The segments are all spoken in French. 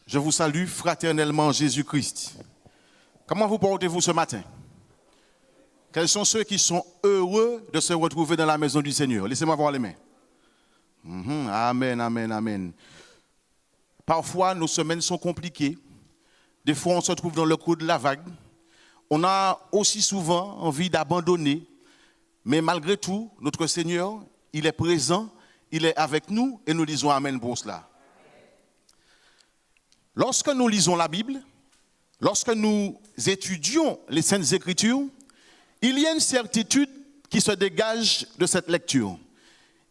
Je vous salue fraternellement Jésus-Christ. Comment vous portez-vous ce matin? Quels sont ceux qui sont heureux de se retrouver dans la maison du Seigneur? Laissez-moi voir les mains. Amen, amen, amen. Parfois, nos semaines sont compliquées. Des fois, on se trouve dans le creux de la vague. On a aussi souvent envie d'abandonner. Mais malgré tout, notre Seigneur, il est présent, il est avec nous et nous disons amen pour cela. Lorsque nous lisons la Bible, lorsque nous étudions les Saintes Écritures, il y a une certitude qui se dégage de cette lecture.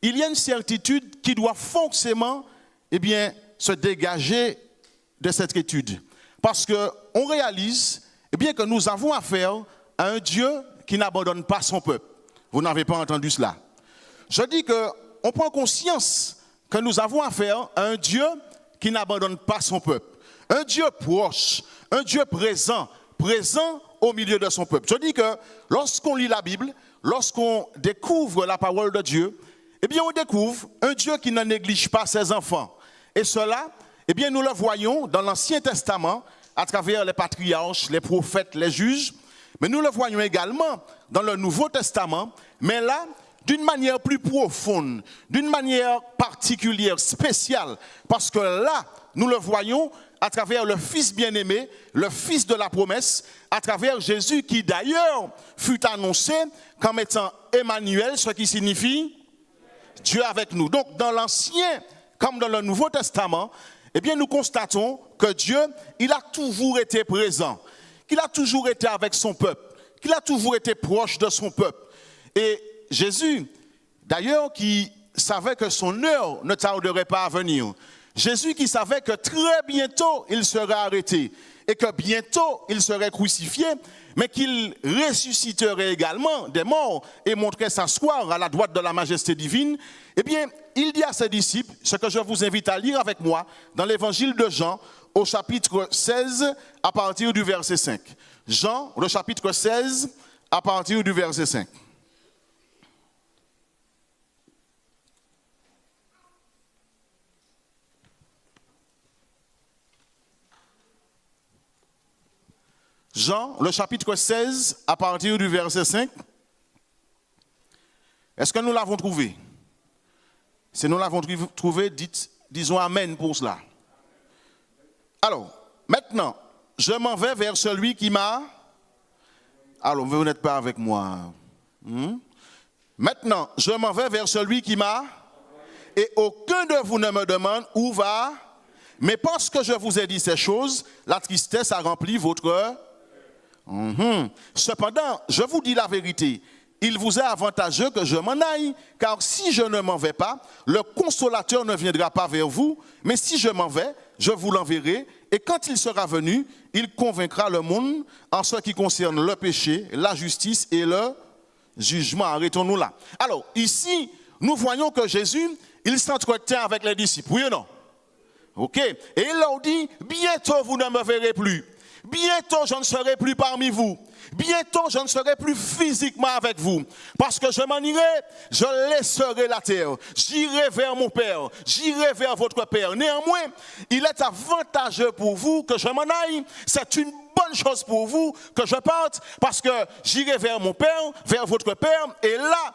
Il y a une certitude qui doit forcément se dégager de cette étude. Parce qu'on réalise que nous avons affaire à un Dieu qui n'abandonne pas son peuple. Vous n'avez pas entendu cela. Je dis qu'on prend conscience que nous avons affaire à un Dieu qui n'abandonne pas son peuple. Un Dieu proche, un Dieu présent au milieu de son peuple. Je dis que lorsqu'on lit la Bible, lorsqu'on découvre la parole de Dieu, on découvre un Dieu qui ne néglige pas ses enfants. Et cela, nous le voyons dans l'Ancien Testament, à travers les patriarches, les prophètes, les juges, mais nous le voyons également dans le Nouveau Testament, mais là, d'une manière plus profonde, d'une manière particulière, spéciale, parce que là, nous le voyons à travers le Fils bien-aimé, le Fils de la promesse, à travers Jésus qui d'ailleurs fut annoncé comme étant Emmanuel, ce qui signifie Dieu avec nous. Donc dans l'Ancien comme dans le Nouveau Testament, nous constatons que Dieu, il a toujours été présent, qu'il a toujours été avec son peuple, qu'il a toujours été proche de son peuple. Et Jésus, d'ailleurs, qui savait que son heure ne tarderait pas à venir, Jésus qui savait que très bientôt il serait arrêté et que bientôt il serait crucifié, mais qu'il ressusciterait également des morts et montrait s'asseoir à la droite de la majesté divine, il dit à ses disciples, ce que je vous invite à lire avec moi dans l'évangile de Jean, au chapitre 16, à partir du verset 5. Jean, le chapitre 16, à partir du verset 5. Jean, le chapitre 16, à partir du verset 5. Est-ce que nous l'avons trouvé? Si nous l'avons trouvé, disons amen pour cela. Alors, maintenant, je m'en vais vers celui qui m'a... Alors, vous n'êtes pas avec moi. Maintenant, je m'en vais vers celui qui m'a... Et aucun de vous ne me demande où va... Mais parce que je vous ai dit ces choses, la tristesse a rempli votre... Cependant, je vous dis la vérité, il vous est avantageux que je m'en aille, car si je ne m'en vais pas, le consolateur ne viendra pas vers vous, mais si je m'en vais, je vous l'enverrai, et quand il sera venu, il convaincra le monde en ce qui concerne le péché, la justice et le jugement. Arrêtons-nous là. Alors, ici, nous voyons que Jésus, il s'entretient avec les disciples, oui ou non? Ok, et il leur dit, bientôt vous ne me verrez plus. Bientôt, je ne serai plus parmi vous. Bientôt, je ne serai plus physiquement avec vous. Parce que je m'en irai, je laisserai la terre. J'irai vers mon Père. J'irai vers votre Père. Néanmoins, il est avantageux pour vous que je m'en aille. C'est une bonne chose pour vous que je parte parce que j'irai vers mon Père, vers votre Père, et là,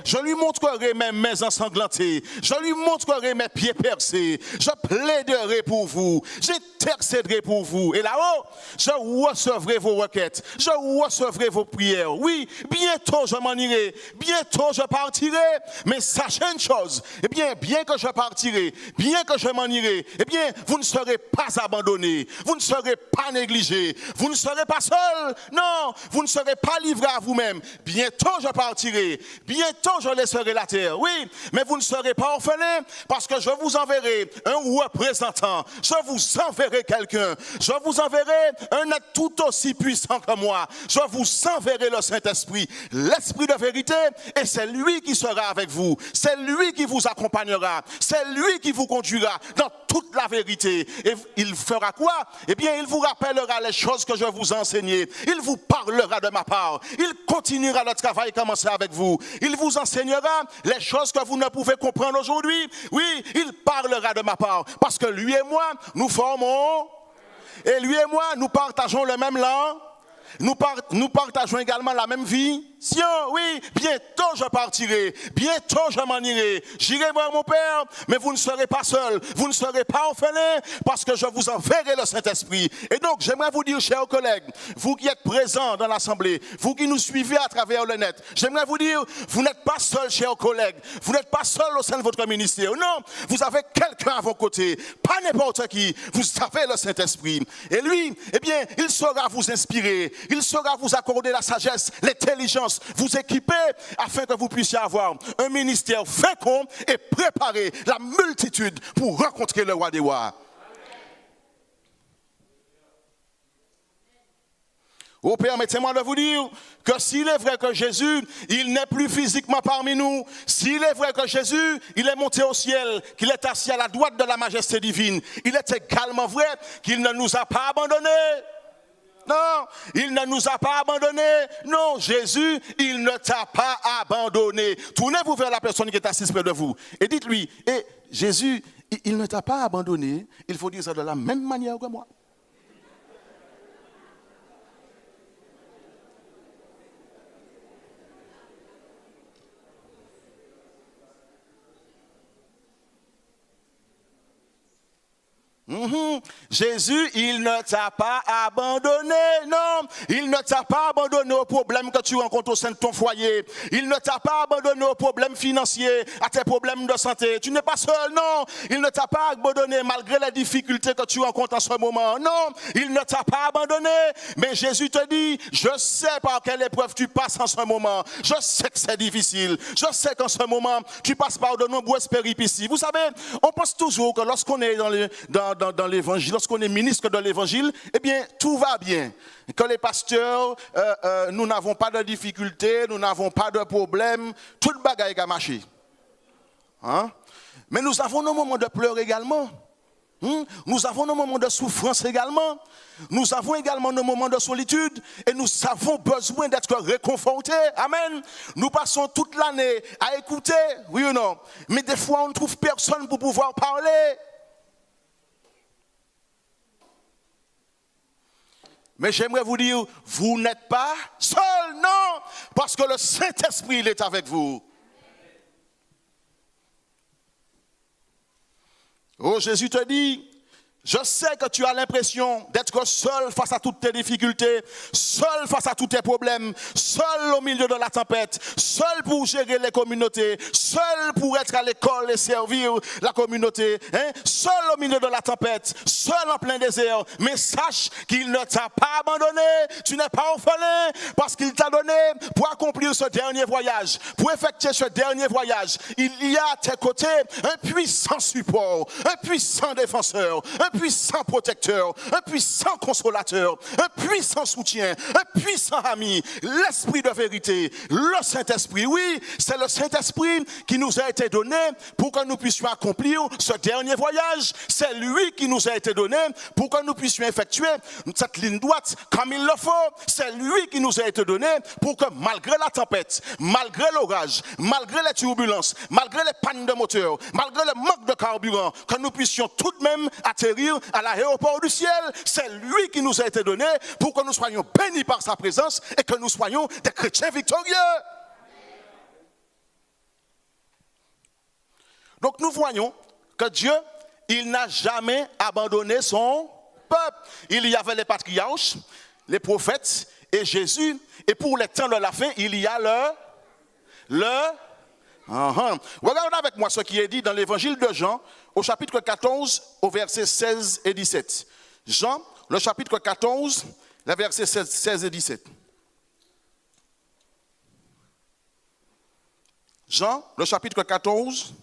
je lui montrerai mes mains ensanglantées, je lui montrerai mes pieds percés, je plaiderai pour vous, j'intercéderai pour vous, et là-haut, je recevrai vos requêtes, je recevrai vos prières. Oui, bientôt je m'en irai, bientôt je partirai, mais sachez une chose, bien que je partirai, bien que je m'en irai, vous ne serez pas abandonnés, vous ne serez pas négligés. Vous ne serez pas seul, non, vous ne serez pas livré à vous-même. Bientôt je partirai, bientôt je laisserai la terre, oui, mais vous ne serez pas orphelins parce que je vous enverrai un représentant, je vous enverrai quelqu'un, je vous enverrai un être tout aussi puissant que moi, je vous enverrai le Saint-Esprit, l'Esprit de vérité, et c'est lui qui sera avec vous, c'est lui qui vous accompagnera, c'est lui qui vous conduira dans toute la vérité. Et il fera quoi? Il vous rappellera les choses choses que je vous ai enseignées. Il vous parlera de ma part. Il continuera le travail commencé avec vous. Il vous enseignera les choses que vous ne pouvez comprendre aujourd'hui. Oui, il parlera de ma part. Parce que lui et moi, nous formons, et lui et moi, nous partageons le même langue. Nous partageons également la même vie. Oui, bientôt je partirai, bientôt je m'en irai. J'irai voir mon Père, mais vous ne serez pas seul, vous ne serez pas orphelins, parce que je vous enverrai le Saint-Esprit. Et donc, j'aimerais vous dire, chers collègues, vous qui êtes présents dans l'Assemblée, vous qui nous suivez à travers le net, j'aimerais vous dire, vous n'êtes pas seuls, chers collègues, vous n'êtes pas seuls au sein de votre ministère. Non, vous avez quelqu'un à vos côtés, pas n'importe qui, vous avez le Saint-Esprit. Et lui, eh bien, il saura vous inspirer, il saura vous accorder la sagesse, l'intelligence, vous équiper afin que vous puissiez avoir un ministère fécond et préparer la multitude pour rencontrer le roi des rois. Oh, permettez-moi de vous dire que s'il est vrai que Jésus, il n'est plus physiquement parmi nous, s'il est vrai que Jésus, il est monté au ciel, qu'il est assis à la droite de la majesté divine, il est également vrai qu'il ne nous a pas abandonnés. Non, il ne nous a pas abandonnés. Non, Jésus, il ne t'a pas abandonné. Tournez-vous vers la personne qui est assise près de vous et dites-lui, Jésus, il ne t'a pas abandonné. Il faut dire ça de la même manière que moi. Jésus, il ne t'a pas abandonné, non, il ne t'a pas abandonné aux problèmes que tu rencontres au sein de ton foyer, il ne t'a pas abandonné aux problèmes financiers, à tes problèmes de santé, tu n'es pas seul, non, il ne t'a pas abandonné malgré les difficultés que tu rencontres en ce moment, non, il ne t'a pas abandonné, mais Jésus te dit, je sais par quelle épreuve tu passes en ce moment, je sais que c'est difficile, je sais qu'en ce moment, tu passes par de nombreuses péripéties. Vous savez, on pense toujours que lorsqu'on est dans l'évangile, lorsqu'on est ministre de l'évangile, eh bien, tout va bien. Que les pasteurs, nous n'avons pas de difficultés, nous n'avons pas de problèmes, tout le bagage a marché. Hein? Mais nous avons nos moments de pleurs également. Nous avons nos moments de souffrance également. Nous avons également nos moments de solitude et nous avons besoin d'être réconfortés. Amen. Nous passons toute l'année à écouter, oui ou non. Mais des fois, on ne trouve personne pour pouvoir parler. Mais j'aimerais vous dire, vous n'êtes pas seul, non, parce que le Saint-Esprit, il est avec vous. Oh, Jésus te dit, je sais que tu as l'impression d'être seul face à toutes tes difficultés, seul face à tous tes problèmes, seul au milieu de la tempête, seul pour gérer les communautés, seul pour être à l'école et servir la communauté, seul au milieu de la tempête, seul en plein désert. Mais sache qu'il ne t'a pas abandonné, tu n'es pas orphelin, parce qu'il t'a donné pour accomplir ce dernier voyage, pour effectuer ce dernier voyage. Il y a à tes côtés un puissant support, un puissant défenseur, un puissant protecteur, un puissant consolateur, un puissant soutien, un puissant ami, l'Esprit de vérité, le Saint-Esprit. Oui, c'est le Saint-Esprit qui nous a été donné pour que nous puissions accomplir ce dernier voyage. C'est lui qui nous a été donné pour que nous puissions effectuer cette ligne droite comme il le faut. C'est lui qui nous a été donné pour que malgré la tempête, malgré l'orage, malgré les turbulences, malgré les pannes de moteur, malgré le manque de carburant, que nous puissions tout de même atterrir à l'aéroport du ciel. C'est lui qui nous a été donné pour que nous soyons bénis par sa présence et que nous soyons des chrétiens victorieux. Donc nous voyons que Dieu, il n'a jamais abandonné son peuple. Il y avait les patriarches, les prophètes et Jésus. Et pour les temps de la fin, il y a Regardez avec moi ce qui est dit dans l'évangile de Jean, au chapitre 14, au verset 16 et 17. Jean, le chapitre 14, les versets 16 et 17. Jean, le chapitre 14,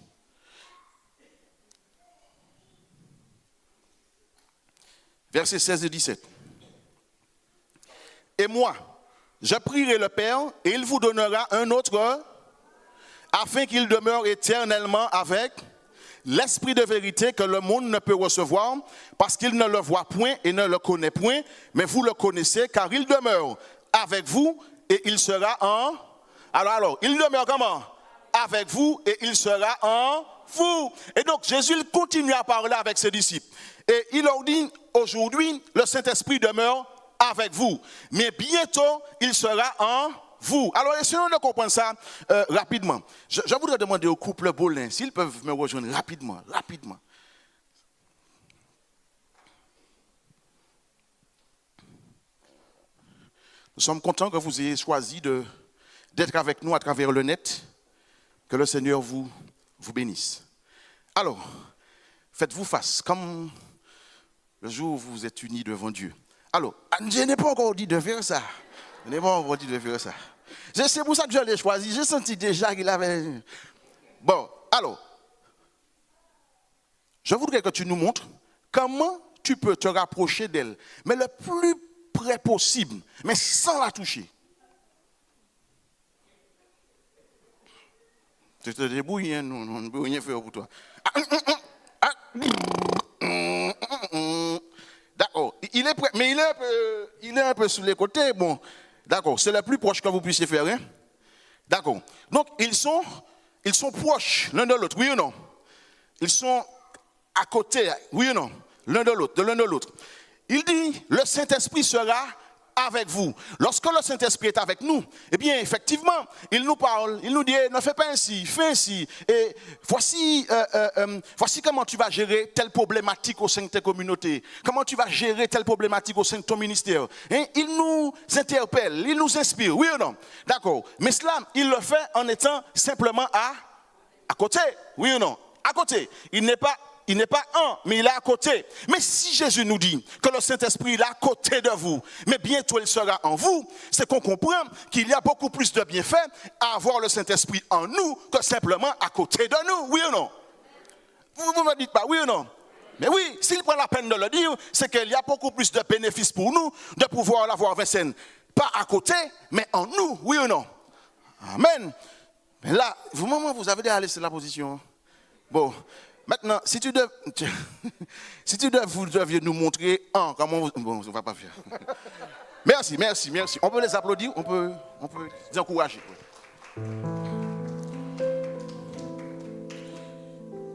versets 16 et 17. Et moi, je prierai le Père, et il vous donnera un autre, afin qu'il demeure éternellement avec l'esprit de vérité que le monde ne peut recevoir parce qu'il ne le voit point et ne le connaît point, mais vous le connaissez car il demeure avec vous et il sera en... Alors, il demeure comment? Avec vous et il sera en vous. Et donc, Jésus il continue à parler avec ses disciples. Et il leur dit, aujourd'hui, le Saint-Esprit demeure avec vous. Mais bientôt, il sera en vous. Alors, essayons de comprendre ça rapidement. Je voudrais demander au couple Bolin s'ils peuvent me rejoindre rapidement. Nous sommes contents que vous ayez choisi d'être avec nous à travers le net. Que le Seigneur vous bénisse. Alors, faites-vous face comme le jour où vous êtes unis devant Dieu. Alors, je n'ai pas encore dit de faire ça. C'est pour ça que je l'ai choisi. J'ai senti déjà qu'il avait... Bon, alors, je voudrais que tu nous montres comment tu peux te rapprocher d'elle, mais le plus près possible, mais sans la toucher. Tu te débrouilles, hein? On ne peut rien faire pour toi. D'accord. Il est prêt, mais il est un peu sur les côtés. Bon, d'accord. C'est le plus proche que vous puissiez faire. Hein? D'accord. Donc, ils sont proches l'un de l'autre, oui ou non? Ils sont à côté, oui ou non? L'un de l'autre. Il dit, le Saint-Esprit sera avec vous. Lorsque le Saint-Esprit est avec nous, eh bien, effectivement, il nous parle, il nous dit, ne fais pas ainsi, fais ainsi. Et voici comment tu vas gérer telle problématique au sein de tes communautés. Comment tu vas gérer telle problématique au sein de ton ministère. Et il nous interpelle, il nous inspire, oui ou non? D'accord. Mais cela, il le fait en étant simplement à côté, oui ou non? À côté. Il n'est pas un, mais il est à côté. Mais si Jésus nous dit que le Saint-Esprit est à côté de vous, mais bientôt il sera en vous, c'est qu'on comprend qu'il y a beaucoup plus de bienfaits à avoir le Saint-Esprit en nous que simplement à côté de nous, oui ou non? Vous ne me dites pas oui ou non? Mais oui, s'il prend la peine de le dire, c'est qu'il y a beaucoup plus de bénéfices pour nous de pouvoir l'avoir Vincent. Pas à côté, mais en nous, oui ou non? Amen. Mais là, vous avez déjà laissé la position. Bon. Maintenant, si tu vous deviez nous montrer comment vous... Bon, ça ne va pas faire. Merci. On peut les applaudir, on peut les encourager.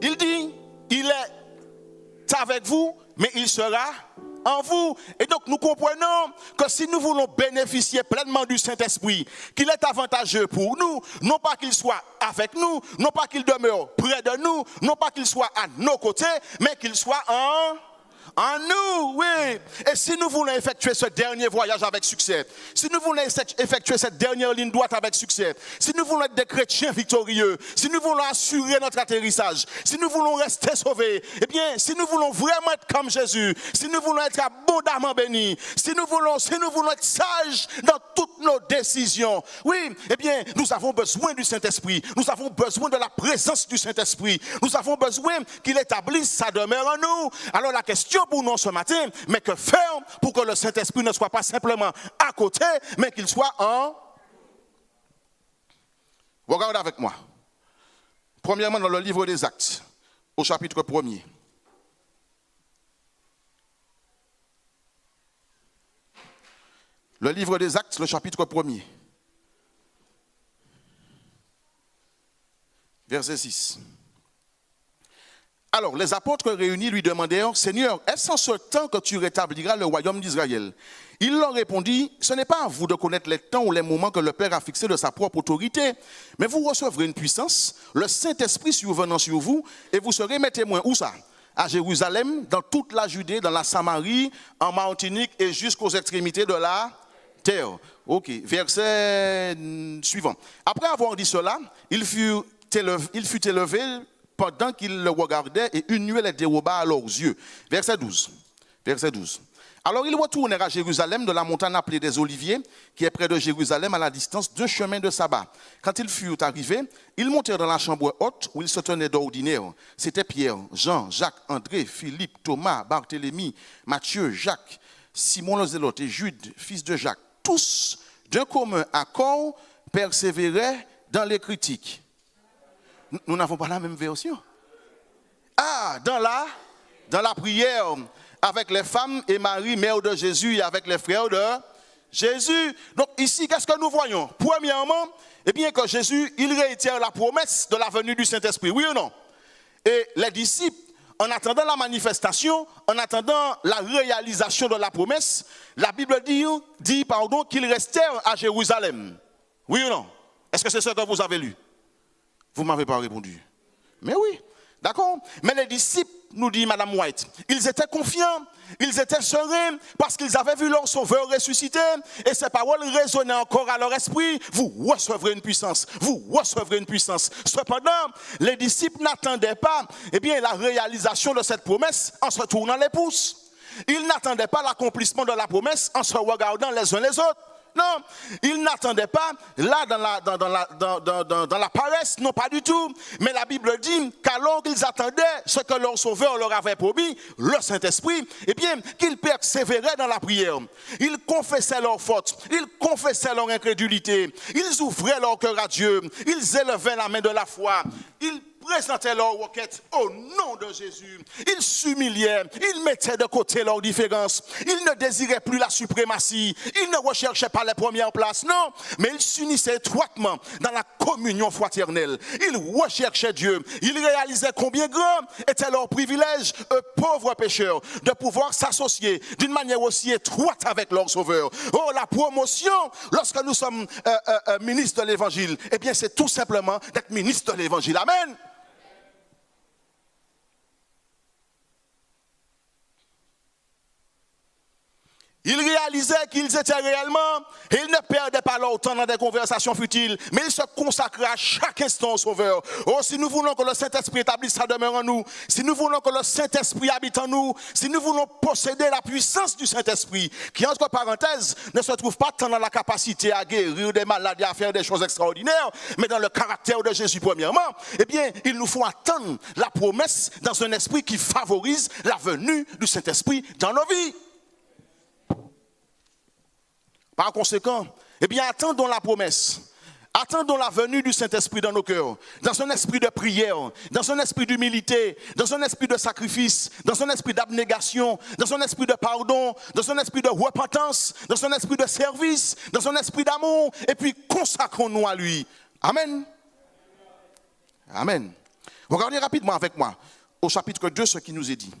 Il dit, il est avec vous, mais il sera en vous. Et donc nous comprenons que si nous voulons bénéficier pleinement du Saint-Esprit, qu'il est avantageux pour nous, non pas qu'il soit avec nous, non pas qu'il demeure près de nous, non pas qu'il soit à nos côtés, mais qu'il soit en nous, oui. Et si nous voulons effectuer ce dernier voyage avec succès, si nous voulons effectuer cette dernière ligne droite avec succès, si nous voulons être des chrétiens victorieux, si nous voulons assurer notre atterrissage, si nous voulons rester sauvés, eh bien, si nous voulons vraiment être comme Jésus, si nous voulons être abondamment bénis, si nous voulons être sages dans toutes nos décisions, oui, eh bien, nous avons besoin du Saint-Esprit, nous avons besoin de la présence du Saint-Esprit, nous avons besoin qu'il établisse sa demeure en nous. Alors la question pour nous ce matin, mais que faire pour que le Saint-Esprit ne soit pas simplement à côté, mais qu'il soit en... Regardez avec moi. Premièrement, dans le livre des Actes, au chapitre 1er. Le livre des Actes, le chapitre 1er. Verset 6. Alors, les apôtres réunis lui demandèrent, « Seigneur, est-ce en ce temps que tu rétabliras le royaume d'Israël ?» Il leur répondit, « Ce n'est pas à vous de connaître les temps ou les moments que le Père a fixés de sa propre autorité, mais vous recevrez une puissance, le Saint-Esprit survenant sur vous, et vous serez mes témoins. » Où ça? À Jérusalem, dans toute la Judée, dans la Samarie, en Martinique et jusqu'aux extrémités de la terre. Ok, verset suivant. Après avoir dit cela, il fut élevé pendant qu'ils le regardaient, et une nuée les déroba à leurs yeux. Verset 12. Alors ils retournèrent à Jérusalem de la montagne appelée des Oliviers, qui est près de Jérusalem à la distance d'un chemin de sabbat. Quand ils furent arrivés, ils montèrent dans la chambre haute où ils se tenaient d'ordinaire. C'était Pierre, Jean, Jacques, André, Philippe, Thomas, Barthélemy, Matthieu, Jacques, Simon le Zélote et Jude, fils de Jacques. Tous, d'un commun accord, persévéraient dans les critiques. Nous n'avons pas la même version. dans la prière avec les femmes et Marie, mère de Jésus, et avec les frères de Jésus. Donc ici, qu'est-ce que nous voyons? Premièrement, eh bien que Jésus, il réitère la promesse de la venue du Saint-Esprit, oui ou non? Et les disciples, en attendant la manifestation, en attendant la réalisation de la promesse, la Bible dit qu'ils restèrent à Jérusalem. Oui ou non? Est-ce que c'est ce que vous avez lu? Vous ne m'avez pas répondu. Mais oui, d'accord. Mais les disciples, nous dit Madame White, ils étaient confiants, ils étaient sereins parce qu'ils avaient vu leur sauveur ressusciter et ces paroles résonnaient encore à leur esprit. Vous recevrez une puissance, vous recevrez une puissance. Cependant, les disciples n'attendaient pas la réalisation de cette promesse en se tournant les pouces. Ils n'attendaient pas l'accomplissement de la promesse en se regardant les uns les autres. Non, ils n'attendaient pas là dans la paresse, non pas du tout. Mais la Bible dit qu'alors qu'ils attendaient ce que leur Sauveur leur avait promis, le Saint-Esprit, qu'ils persévéraient dans la prière. Ils confessaient leurs fautes, ils confessaient leur incrédulité, ils ouvraient leur cœur à Dieu, ils élevaient la main de la foi, ils présentaient leurs requêtes au nom de Jésus. Ils s'humiliaient, ils mettaient de côté leurs différences. Ils ne désiraient plus la suprématie. Ils ne recherchaient pas les premières places, non. Mais ils s'unissaient étroitement dans la communion fraternelle. Ils recherchaient Dieu. Ils réalisaient combien grand était leur privilège, eux pauvres pécheurs, de pouvoir s'associer d'une manière aussi étroite avec leur Sauveur. Oh, la promotion, lorsque nous sommes ministres de l'Évangile, c'est tout simplement d'être ministre de l'Évangile. Amen. Ils réalisaient qu'ils étaient réellement, et ils ne perdaient pas leur temps dans des conversations futiles, mais ils se consacraient à chaque instant au Sauveur. Oh, si nous voulons que le Saint-Esprit établisse sa demeure en nous, si nous voulons que le Saint-Esprit habite en nous, si nous voulons posséder la puissance du Saint-Esprit, qui entre parenthèses ne se trouve pas tant dans la capacité à guérir des maladies, à faire des choses extraordinaires, mais dans le caractère de Jésus premièrement, il nous faut attendre la promesse dans un esprit qui favorise la venue du Saint-Esprit dans nos vies. Par conséquent, attendons la promesse, attendons la venue du Saint-Esprit dans nos cœurs, dans un esprit de prière, dans un esprit d'humilité, dans un esprit de sacrifice, dans un esprit d'abnégation, dans un esprit de pardon, dans un esprit de repentance, dans un esprit de service, dans un esprit d'amour, et puis consacrons-nous à lui. Amen. Amen. Regardez rapidement avec moi au chapitre 2 ce qui nous est dit.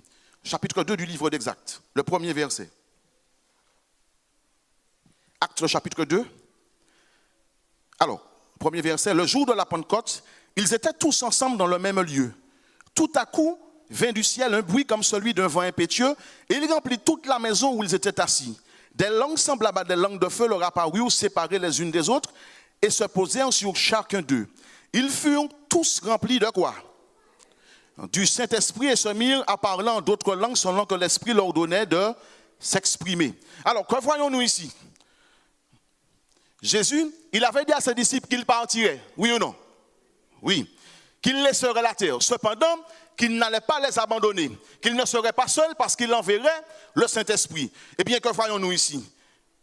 Chapitre 2 du livre d'Actes, le premier verset. Actes chapitre 2. Alors, premier verset, le jour de la Pentecôte, ils étaient tous ensemble dans le même lieu. Tout à coup, vint du ciel un bruit comme celui d'un vent impétueux, et il remplit toute la maison où ils étaient assis. Des langues semblables à des langues de feu leur apparurent, séparées les unes des autres, et se posèrent sur chacun d'eux. Ils furent tous remplis de quoi? Du Saint-Esprit, et se mirent à parler en d'autres langues selon que l'Esprit leur donnait de s'exprimer. Alors, que voyons-nous ici? Jésus, il avait dit à ses disciples qu'il partirait, oui ou non? Oui. Qu'il laisserait la terre. Cependant, qu'il n'allait pas les abandonner. Qu'il ne serait pas seul parce qu'il enverrait le Saint-Esprit. Eh bien, que voyons-nous ici?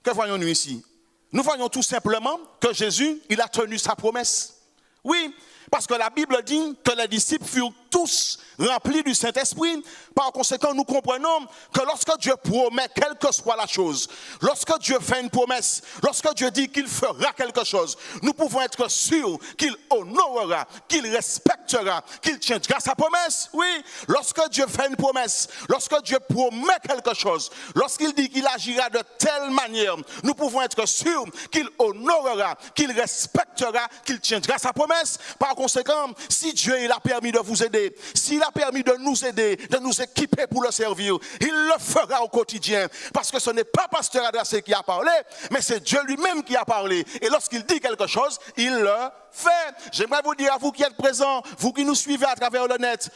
Que voyons-nous ici? Nous voyons tout simplement que Jésus, il a tenu sa promesse. Oui, parce que la Bible dit que les disciples furent tous remplis du Saint-Esprit. Par conséquent, nous comprenons que lorsque Dieu promet, quelle que soit la chose, lorsque Dieu fait une promesse, lorsque Dieu dit qu'il fera quelque chose, nous pouvons être sûrs qu'il honorera, qu'il respectera, qu'il tiendra sa promesse. Oui, lorsque Dieu fait une promesse, lorsque Dieu promet quelque chose, lorsqu'il dit qu'il agira de telle manière, nous pouvons être sûrs qu'il honorera, qu'il respectera, qu'il tiendra sa promesse. Par conséquent, si Dieu il a permis de vous aider, s'il a permis de nous aider, de nous équiper pour le servir, il le fera au quotidien. Parce que ce n'est pas Pasteur Adressé qui a parlé, mais c'est Dieu lui-même qui a parlé. Et lorsqu'il dit quelque chose, il le fait. J'aimerais vous dire à vous qui êtes présents, vous qui nous suivez à travers le net,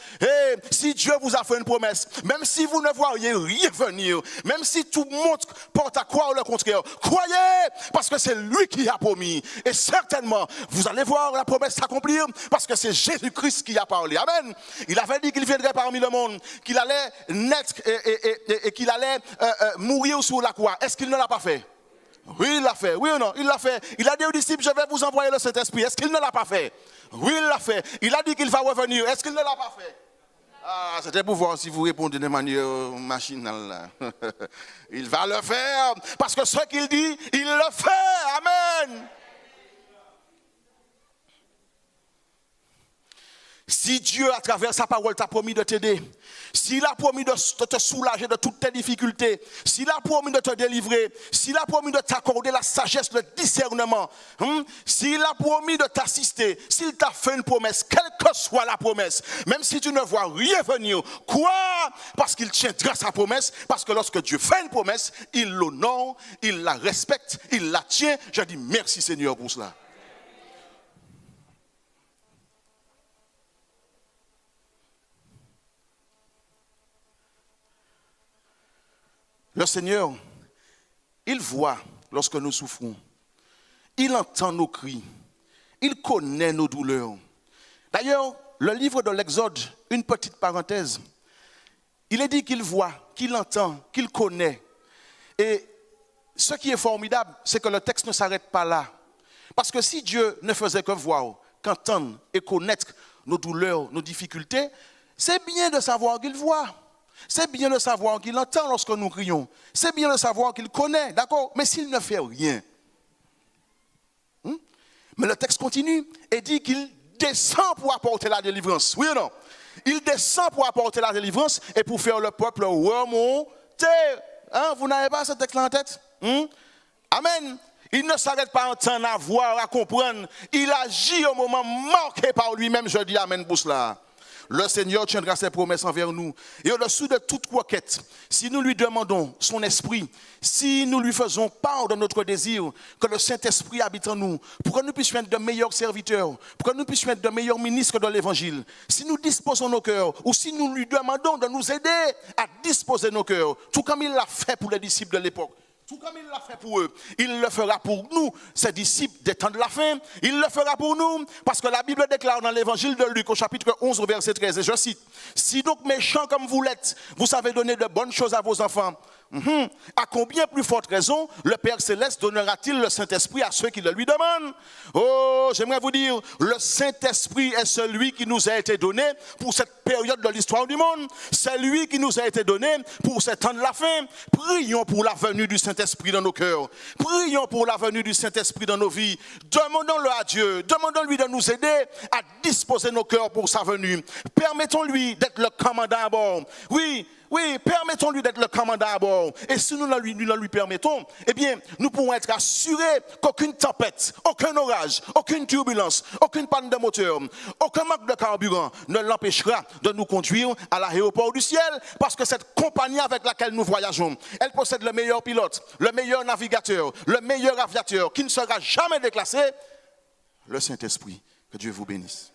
si Dieu vous a fait une promesse, même si vous ne voyez rien venir, même si tout le monde porte à croire le contraire, croyez, parce que c'est lui qui a promis. Et certainement, vous allez voir la promesse s'accomplir, parce que c'est Jésus-Christ qui a parlé. Amen. Il avait dit qu'il viendrait parmi le monde, qu'il allait naître et qu'il allait mourir sur la croix. Est-ce qu'il ne l'a pas fait? Oui, il l'a fait. Oui ou non? Il l'a fait. Il a dit aux disciples, je vais vous envoyer le Saint-Esprit. Est-ce qu'il ne l'a pas fait? Oui, il l'a fait. Il a dit qu'il va revenir. Est-ce qu'il ne l'a pas fait? Ah, c'était pour voir si vous répondez de manière machinale. Là. Il va le faire, parce que ce qu'il dit, il le fait. Amen. Si Dieu, à travers sa parole, t'a promis de t'aider, s'il a promis de te soulager de toutes tes difficultés, s'il a promis de te délivrer, s'il a promis de t'accorder la sagesse, le discernement, s'il a promis de t'assister, s'il t'a fait une promesse, quelle que soit la promesse, même si tu ne vois rien venir, quoi? Parce qu'il tiendra sa promesse, parce que lorsque Dieu fait une promesse, il l'honore, il la respecte, il la tient. Je dis merci Seigneur pour cela. Le Seigneur, il voit lorsque nous souffrons. Il entend nos cris. Il connaît nos douleurs. D'ailleurs, le livre de l'Exode, une petite parenthèse, il est dit qu'il voit, qu'il entend, qu'il connaît. Et ce qui est formidable, c'est que le texte ne s'arrête pas là. Parce que si Dieu ne faisait que voir, qu'entendre et connaître nos douleurs, nos difficultés, c'est bien de savoir qu'il voit. C'est bien de savoir qu'il entend lorsque nous crions. C'est bien de savoir qu'il connaît, d'accord? Mais s'il ne fait rien. Mais le texte continue et dit qu'il descend pour apporter la délivrance. Oui ou non? Il descend pour apporter la délivrance et pour faire le peuple remonter. Vous n'avez pas ce texte-là en tête? Amen. Il ne s'arrête pas à entendre, à voir, à comprendre. Il agit au moment marqué par lui-même. Je dis amen pour cela. Le Seigneur tiendra ses promesses envers nous. Et au-dessous de toute requête, si nous lui demandons son esprit, si nous lui faisons part de notre désir, que le Saint-Esprit habite en nous, pour que nous puissions être de meilleurs serviteurs, pour que nous puissions être de meilleurs ministres de l'Évangile, si nous disposons nos cœurs, ou si nous lui demandons de nous aider à disposer nos cœurs, tout comme il l'a fait pour les disciples de l'époque, tout comme il l'a fait pour eux, il le fera pour nous, ses disciples des temps de la fin. Il le fera pour nous, parce que la Bible déclare dans l'évangile de Luc, au chapitre 11, au verset 13, et je cite, « Si donc méchants comme vous l'êtes, vous savez donner de bonnes choses à vos enfants, à combien plus forte raison le Père Céleste donnera-t-il le Saint-Esprit à ceux qui le lui demandent ?» Oh, j'aimerais vous dire, le Saint-Esprit est celui qui nous a été donné pour cette période de l'histoire du monde. C'est lui qui nous a été donné pour ces temps de la fin. Prions pour la venue du Saint-Esprit dans nos cœurs. Prions pour la venue du Saint-Esprit dans nos vies. Demandons-le à Dieu. Demandons-lui de nous aider à disposer nos cœurs pour sa venue. Permettons-lui d'être le commandant à bord. Oui, permettons-lui d'être le commandant à bord. Et si nous ne lui permettons, eh bien, nous pourrons être assurés qu'aucune tempête, aucun orage, aucune turbulence, aucune panne de moteur, aucun manque de carburant ne l'empêchera de nous conduire à l'aéroport du ciel, parce que cette compagnie avec laquelle nous voyageons, elle possède le meilleur pilote, le meilleur navigateur, le meilleur aviateur, qui ne sera jamais déclassé, le Saint-Esprit. Que Dieu vous bénisse.